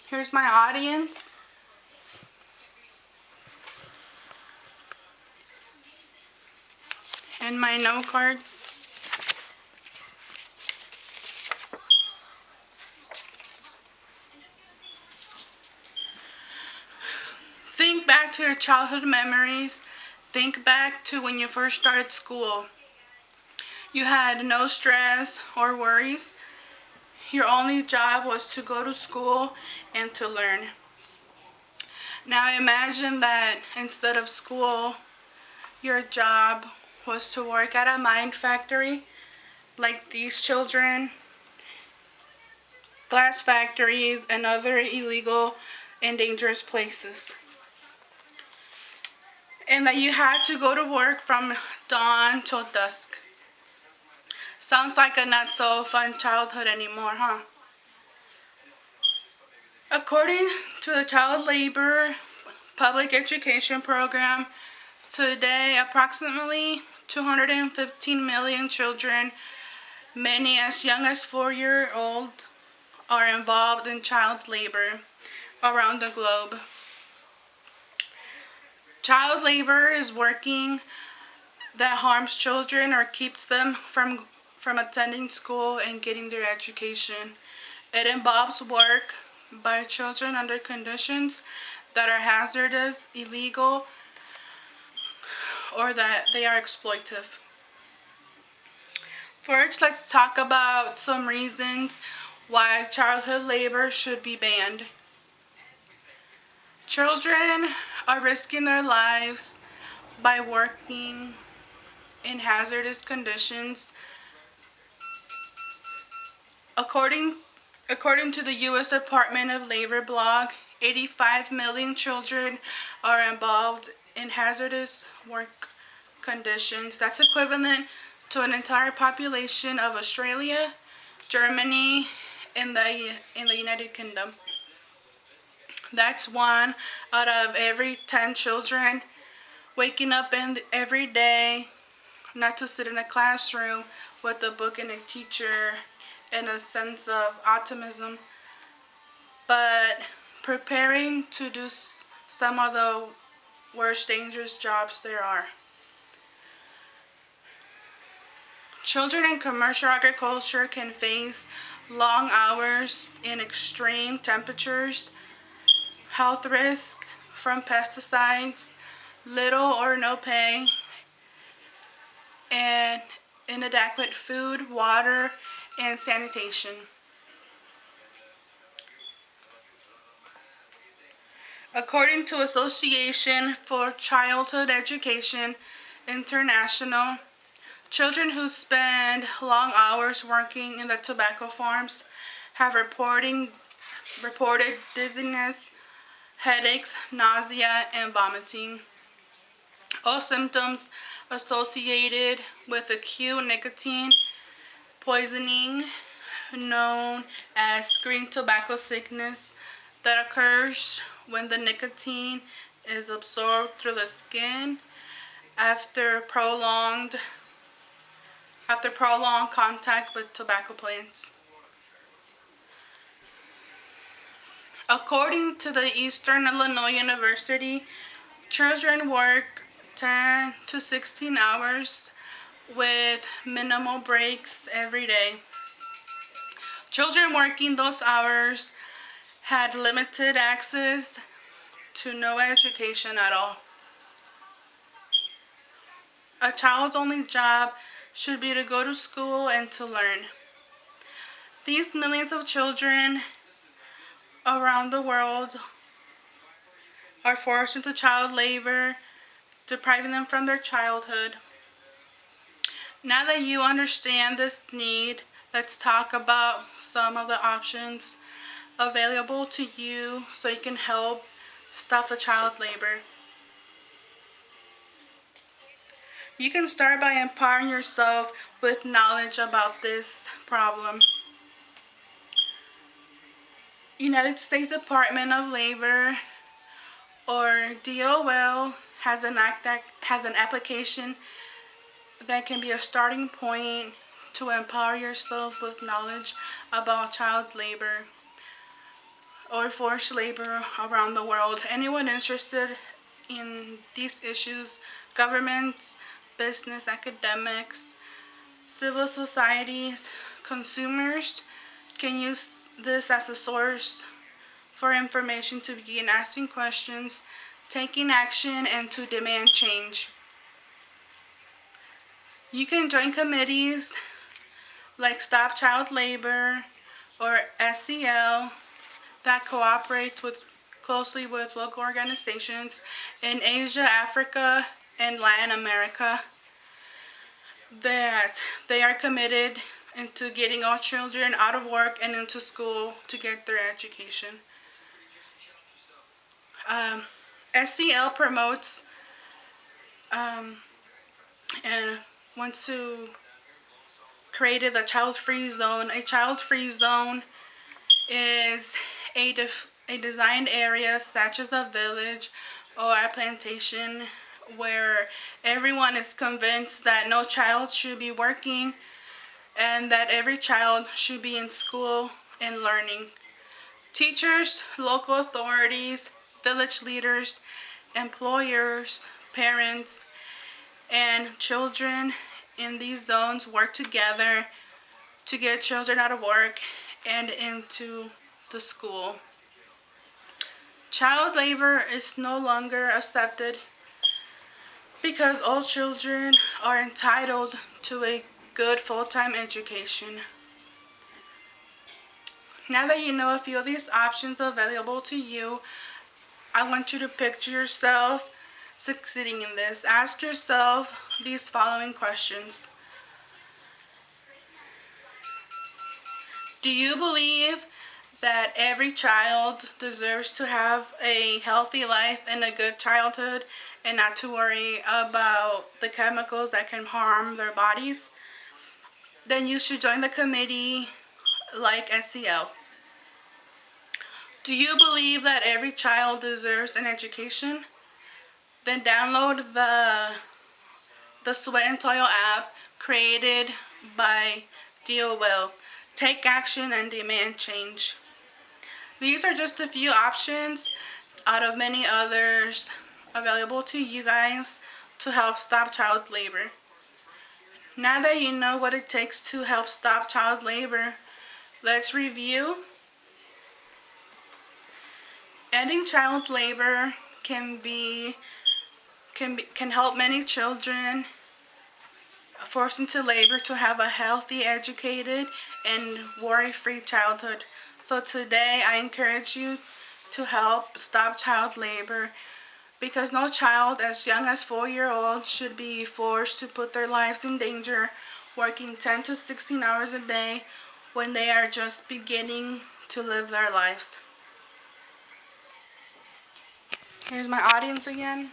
Here's my audience. And my note cards. Think back to your childhood memories. Think back to when you first started school. You had no stress or worries. Your only job was to go to school and to learn. Now imagine that instead of school, your job was to work at a mine factory like these children, glass factories, and other illegal and dangerous places. And that you had to go to work from dawn till dusk. Sounds like a not so fun childhood anymore, huh? According to the Child Labor Public Education Program, today approximately 215 million children, many as young as 4-year-old, are involved in child labor around the globe. Child labor is working that harms children or keeps them from attending school and getting their education. It involves work by children under conditions that are hazardous, illegal, or that they are exploitive. First, let's talk about some reasons why childhood labor should be banned. Children are risking their lives by working in hazardous conditions. According to the U.S. Department of Labor blog, 85 million children are involved in hazardous work conditions. That's equivalent to an entire population of Australia, Germany, and the United Kingdom. That's 1 out of every 10 children waking up every day not to sit in a classroom with a book and a teacher and a sense of optimism, but preparing to do some of the worst dangerous jobs there are. Children in commercial agriculture can face long hours in extreme temperatures, health risk from pesticides, little or no pay, and inadequate food, water, and sanitation. According to Association for Childhood Education International, children who spend long hours working in the tobacco farms have reported dizziness, headaches, nausea, and vomiting. All symptoms associated with acute nicotine poisoning, known as green tobacco sickness, that occurs when the nicotine is absorbed through the skin after prolonged contact with tobacco plants. According to the Eastern Illinois University, children work 10 to 16 hours with minimal breaks every day. Children working those hours had limited access to no education at all. A child's only job should be to go to school and to learn. These millions of children around the world are forced into child labor, depriving them from their childhood. Now that you understand this need, let's talk about some of the options available to you so you can help stop the child labor. You can start by empowering yourself with knowledge about this problem. United States Department of Labor, or DOL, has an application that can be a starting point to empower yourself with knowledge about child labor. or forced labor around the world. Anyone interested in these issues, governments, business, academics, civil societies, consumers, can use this as a source for information to begin asking questions, taking action, and to demand change. You can join committees like Stop Child Labor or SCL that cooperates closely with local organizations in Asia, Africa, and Latin America, that they are committed into getting all children out of work and into school to get their education. SCL promotes and wants to create a child-free zone. A child-free zone is a designed area such as a village or a plantation where everyone is convinced that no child should be working and that every child should be in school and learning. Teachers, local authorities, village leaders, employers, parents, and children in these zones work together to get children out of work and into the school. Child labor is no longer accepted because all children are entitled to a good full-time education. Now that you know a few of these options available to you, I want you to picture yourself succeeding in this. Ask yourself these following questions. Do you believe that every child deserves to have a healthy life and a good childhood and not to worry about the chemicals that can harm their bodies? Then you should join the committee like SCL. Do you believe that every child deserves an education? Then download the Sweat and Toil app created by DOL. Take action and demand change. These are just a few options out of many others available to you guys to help stop child labor. Now that you know what it takes to help stop child labor, let's review. Ending child labor can help many children forced into labor to have a healthy, educated, and worry-free childhood. So today I encourage you to help stop child labor, because no child as young as 4-year-old should be forced to put their lives in danger working 10 to 16 hours a day when they are just beginning to live their lives. Here's my audience again.